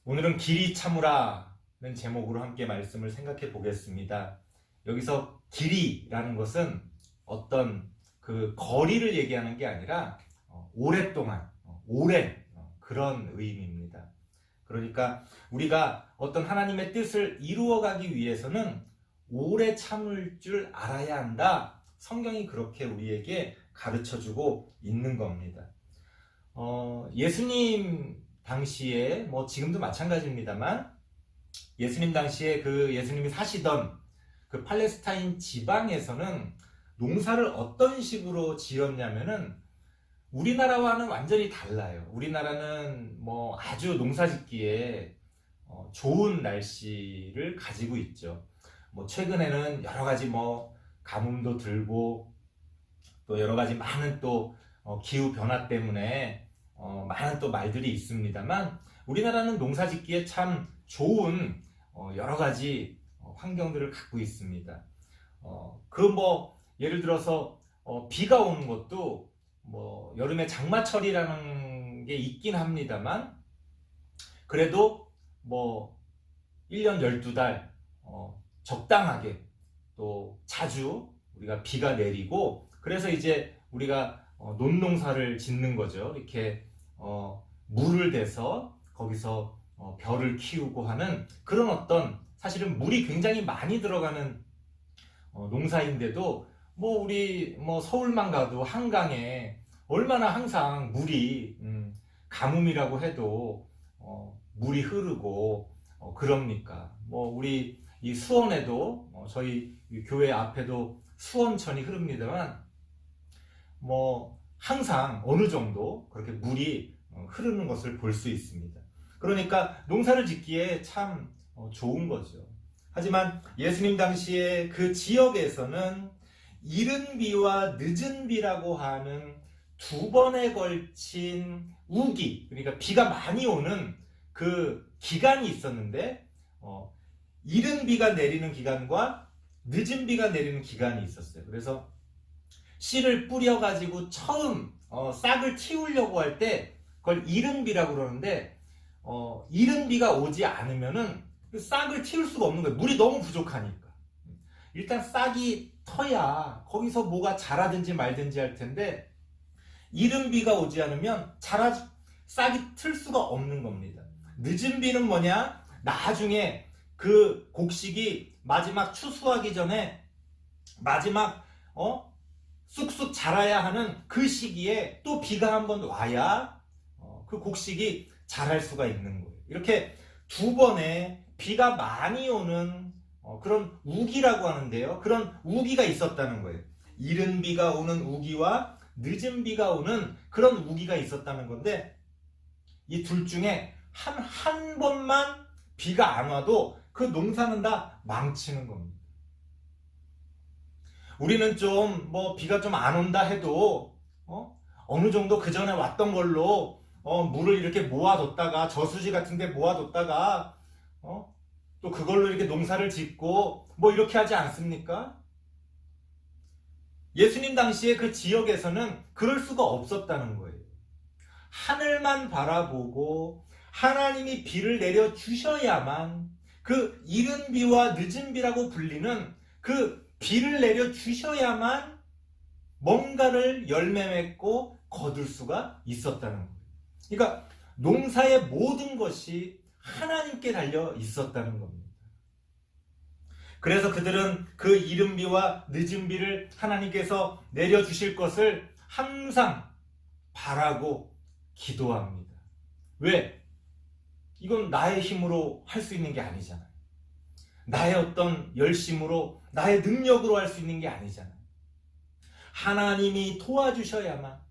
오늘은 길이 참으라는 제목으로 함께 말씀을 생각해 보겠습니다. 여기서 길이라는 것은 어떤 그 거리를 얘기하는 게 아니라 오랫동안, 오랜 그런 의미입니다. 그러니까 우리가 어떤 하나님의 뜻을 이루어가기 위해서는 오래 참을 줄 알아야 한다. 성경이 그렇게 우리에게 가르쳐주고 있는 겁니다. 예수님 당시에 지금도 마찬가지입니다만 예수님 당시에 예수님이 사시던 그 팔레스타인 지방에서는 농사를 어떤 식으로 지었냐면은 우리나라와는 완전히 달라요. 우리나라는 아주 농사짓기에 좋은 날씨를 가지고 있죠. 최근에는 여러 가지 가뭄도 들고 또 여러 가지 많은 또 기후 변화 때문에 많은 또 말들이 있습니다만 우리나라는 농사짓기에 참 좋은 여러 가지 환경들을 갖고 있습니다. 예를 들어서 비가 오는 것도 여름에 장마철이라는 게 있긴 합니다만 그래도 1년 12달 적당하게 또 자주 우리가 비가 내리고 그래서 이제 우리가 논농사를 짓는 거죠. 이렇게 물을 대서 거기서 벼를 키우고 하는 그런 어떤 사실은 물이 굉장히 많이 들어가는 농사인데도 우리 서울만 가도 한강에 얼마나 항상 물이 가뭄이라고 해도 물이 흐르고 그럽니까? 우리 이 수원에도 저희 교회 앞에도 수원천이 흐릅니다만 항상 어느 정도 그렇게 물이 흐르는 것을 볼 수 있습니다. 그러니까 농사를 짓기에 참 좋은 거죠. 하지만 예수님 당시에 그 지역에서는 이른 비와 늦은 비라고 하는 두 번에 걸친 우기, 그러니까 비가 많이 오는 그 기간이 있었는데 이른 비가 내리는 기간과 늦은 비가 내리는 기간이 있었어요. 그래서 씨를 뿌려가지고 처음 싹을 틔우려고 할 때 그걸 이른 비라고 그러는데 이른 비가 오지 않으면은 그 싹을 틔울 수가 없는 거예요. 물이 너무 부족하니까. 일단 싹이 터야 거기서 뭐가 자라든지 말든지 할 텐데 이른 비가 오지 않으면 싹이 틀 수가 없는 겁니다. 늦은 비는 뭐냐? 나중에 그 곡식이 마지막 추수하기 전에 마지막 쑥쑥 자라야 하는 그 시기에 또 비가 한번 와야 그 곡식이 자랄 수가 있는 거예요. 이렇게 두 번의 비가 많이 오는 그런 우기라고 하는데요. 그런 우기가 있었다는 거예요. 이른 비가 오는 우기와 늦은 비가 오는 그런 우기가 있었다는 건데 이 둘 중에 한 번만 비가 안 와도 그 농사는 다 망치는 겁니다. 우리는 좀 비가 좀 안 온다 해도 어느 정도 그 전에 왔던 걸로 물을 이렇게 모아뒀다가 저수지 같은 데 모아뒀다가 또 그걸로 이렇게 농사를 짓고 이렇게 하지 않습니까? 예수님 당시에 그 지역에서는 그럴 수가 없었다는 거예요. 하늘만 바라보고 하나님이 비를 내려 주셔야만 그 이른 비와 늦은 비라고 불리는 그 비를 내려 주셔야만 뭔가를 열매 맺고 거둘 수가 있었다는 거예요. 그러니까 농사의 모든 것이 하나님께 달려 있었다는 겁니다. 그래서 그들은 그 이른 비와 늦은 비를 하나님께서 내려주실 것을 항상 바라고 기도합니다. 왜? 이건 나의 힘으로 할 수 있는 게 아니잖아요. 나의 어떤 열심으로 나의 능력으로 할 수 있는 게 아니잖아요. 하나님이 도와주셔야만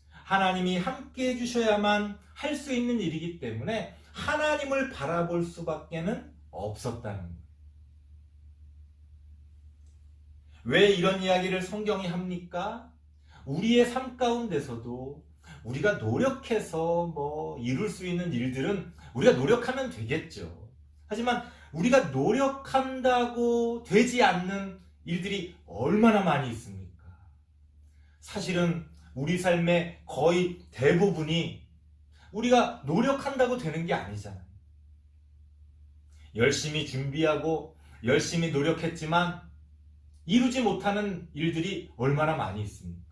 하나님이 함께 해주셔야만 할 수 있는 일이기 때문에 하나님을 바라볼 수밖에는 없었다는 거예요. 왜 이런 이야기를 성경이 합니까? 우리의 삶 가운데서도 우리가 노력해서 이룰 수 있는 일들은 우리가 노력하면 되겠죠. 하지만 우리가 노력한다고 되지 않는 일들이 얼마나 많이 있습니까? 사실은 우리 삶의 거의 대부분이 우리가 노력한다고 되는 게 아니잖아요. 열심히 준비하고 열심히 노력했지만 이루지 못하는 일들이 얼마나 많이 있습니까?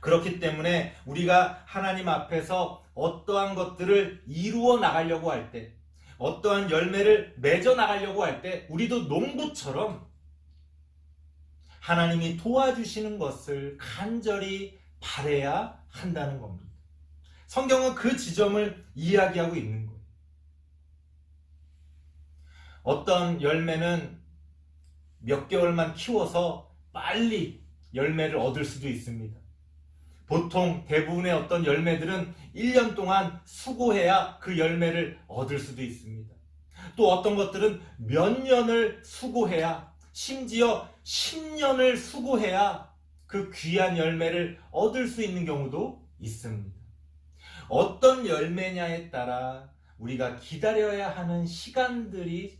그렇기 때문에 우리가 하나님 앞에서 어떠한 것들을 이루어 나가려고 할 때, 어떠한 열매를 맺어 나가려고 할 때 우리도 농부처럼 하나님이 도와주시는 것을 간절히 바라야 한다는 겁니다. 성경은 그 지점을 이야기하고 있는 거예요. 어떤 열매는 몇 개월만 키워서 빨리 열매를 얻을 수도 있습니다. 보통 대부분의 어떤 열매들은 1년 동안 수고해야 그 열매를 얻을 수도 있습니다. 또 어떤 것들은 몇 년을 수고해야, 심지어 10년을 수고해야 그 귀한 열매를 얻을 수 있는 경우도 있습니다. 어떤 열매냐에 따라 우리가 기다려야 하는 시간들이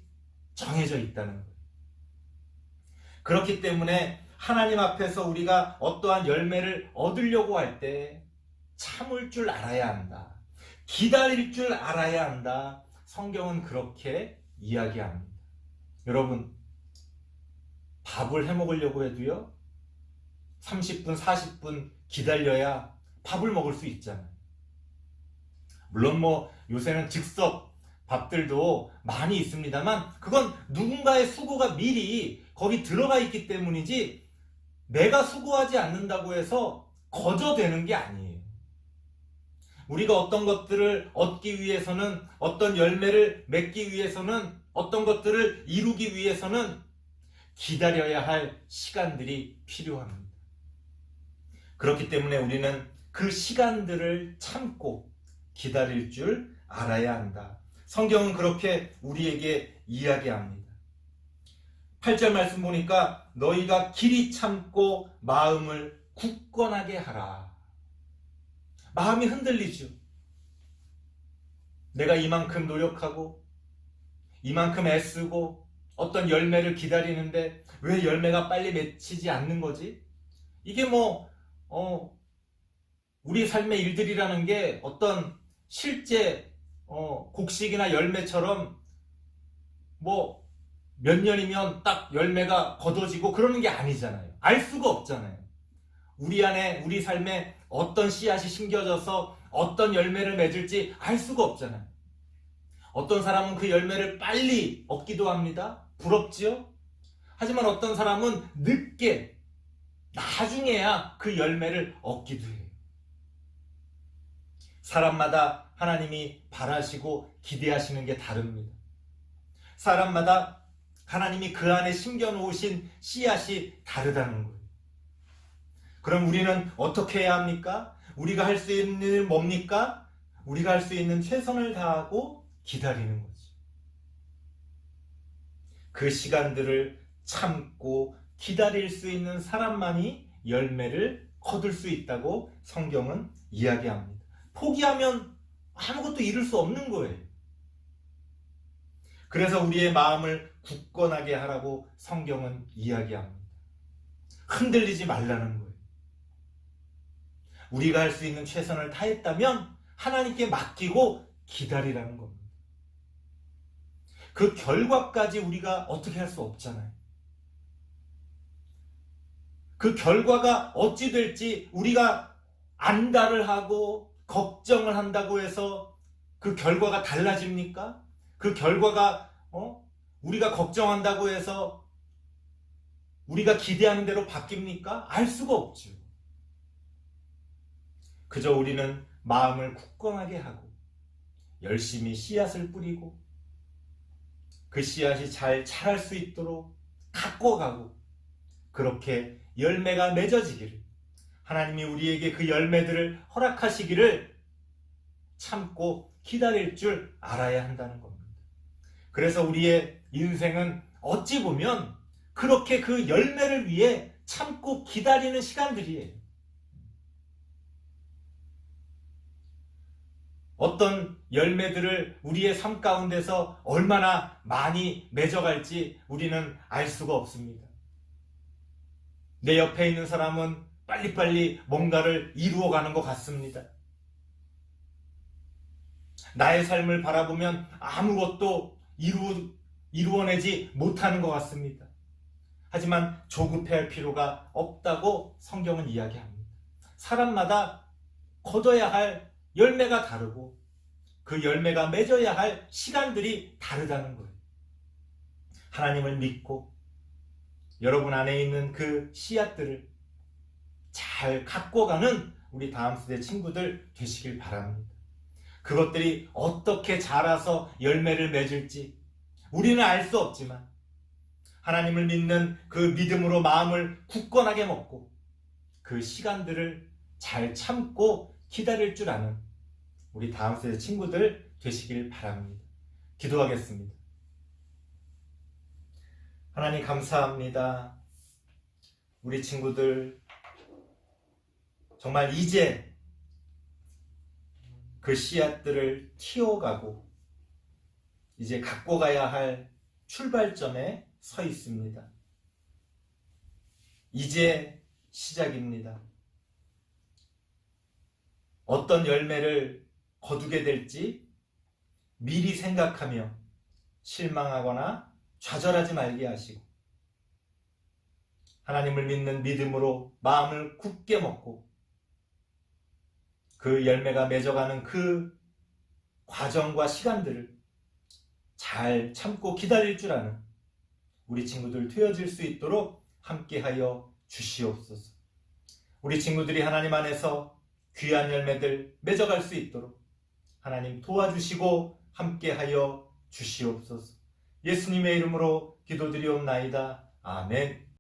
정해져 있다는 거예요. 그렇기 때문에 하나님 앞에서 우리가 어떠한 열매를 얻으려고 할 때 참을 줄 알아야 한다. 기다릴 줄 알아야 한다. 성경은 그렇게 이야기합니다. 여러분, 밥을 해 먹으려고 해도요, 30분, 40분 기다려야 밥을 먹을 수 있잖아요. 물론 요새는 즉석 밥들도 많이 있습니다만 그건 누군가의 수고가 미리 거기 들어가 있기 때문이지 내가 수고하지 않는다고 해서 거저되는 게 아니에요. 우리가 어떤 것들을 얻기 위해서는, 어떤 열매를 맺기 위해서는, 어떤 것들을 이루기 위해서는 기다려야 할 시간들이 필요합니다. 그렇기 때문에 우리는 그 시간들을 참고 기다릴 줄 알아야 한다. 성경은 그렇게 우리에게 이야기합니다. 8절 말씀 보니까 너희가 길이 참고 마음을 굳건하게 하라. 마음이 흔들리죠. 내가 이만큼 노력하고 이만큼 애쓰고 어떤 열매를 기다리는데 왜 열매가 빨리 맺히지 않는 거지? 이게 우리 삶의 일들이라는 게 어떤 실제 곡식이나 열매처럼 몇 년이면 딱 열매가 거둬지고 그러는 게 아니잖아요. 알 수가 없잖아요. 우리 안에, 우리 삶에 어떤 씨앗이 심겨져서 어떤 열매를 맺을지 알 수가 없잖아요. 어떤 사람은 그 열매를 빨리 얻기도 합니다. 부럽지요? 하지만 어떤 사람은 늦게, 나중에야 그 열매를 얻기도 해요. 사람마다 하나님이 바라시고 기대하시는 게 다릅니다. 사람마다 하나님이 그 안에 심겨놓으신 씨앗이 다르다는 거예요. 그럼 우리는 어떻게 해야 합니까? 우리가 할 수 있는 일은 뭡니까? 우리가 할 수 있는 최선을 다하고 기다리는 거죠. 그 시간들을 참고 기다릴 수 있는 사람만이 열매를 거둘 수 있다고 성경은 이야기합니다. 포기하면 아무것도 이룰 수 없는 거예요. 그래서 우리의 마음을 굳건하게 하라고 성경은 이야기합니다. 흔들리지 말라는 거예요. 우리가 할 수 있는 최선을 다했다면 하나님께 맡기고 기다리라는 겁니다. 그 결과까지 우리가 어떻게 할 수 없잖아요. 그 결과가 어찌 될지 우리가 안달을 하고 걱정을 한다고 해서 그 결과가 달라집니까? 그 결과가 우리가 걱정한다고 해서 우리가 기대하는 대로 바뀝니까? 알 수가 없죠. 그저 우리는 마음을 굳건하게 하고 열심히 씨앗을 뿌리고 그 씨앗이 잘 자랄 수 있도록 가꿔가고 그렇게 열매가 맺어지기를, 하나님이 우리에게 그 열매들을 허락하시기를 참고 기다릴 줄 알아야 한다는 겁니다. 그래서 우리의 인생은 어찌 보면 그렇게 그 열매를 위해 참고 기다리는 시간들이에요. 어떤 열매들을 우리의 삶 가운데서 얼마나 많이 맺어갈지 우리는 알 수가 없습니다. 내 옆에 있는 사람은 빨리빨리 뭔가를 이루어가는 것 같습니다. 나의 삶을 바라보면 아무것도 이루어내지 못하는 것 같습니다. 하지만 조급해할 필요가 없다고 성경은 이야기합니다. 사람마다 거둬야 할 열매가 다르고 그 열매가 맺어야 할 시간들이 다르다는 거예요. 하나님을 믿고 여러분 안에 있는 그 씨앗들을 잘 갖고 가는 우리 다음 세대 친구들 되시길 바랍니다. 그것들이 어떻게 자라서 열매를 맺을지 우리는 알 수 없지만 하나님을 믿는 그 믿음으로 마음을 굳건하게 먹고 그 시간들을 잘 참고 기다릴 줄 아는 우리 다음 세대 친구들 되시길 바랍니다. 기도하겠습니다. 하나님 감사합니다. 우리 친구들 정말 이제 그 씨앗들을 틔워가고 이제 갖고 가야 할 출발점에 서 있습니다. 이제 시작입니다. 어떤 열매를 거두게 될지 미리 생각하며 실망하거나 좌절하지 말게 하시고 하나님을 믿는 믿음으로 마음을 굳게 먹고 그 열매가 맺어가는 그 과정과 시간들을 잘 참고 기다릴 줄 아는 우리 친구들 되어질 수 있도록 함께하여 주시옵소서. 우리 친구들이 하나님 안에서 귀한 열매들 맺어갈 수 있도록 하나님 도와주시고 함께하여 주시옵소서. 예수님의 이름으로 기도드리옵나이다. 아멘.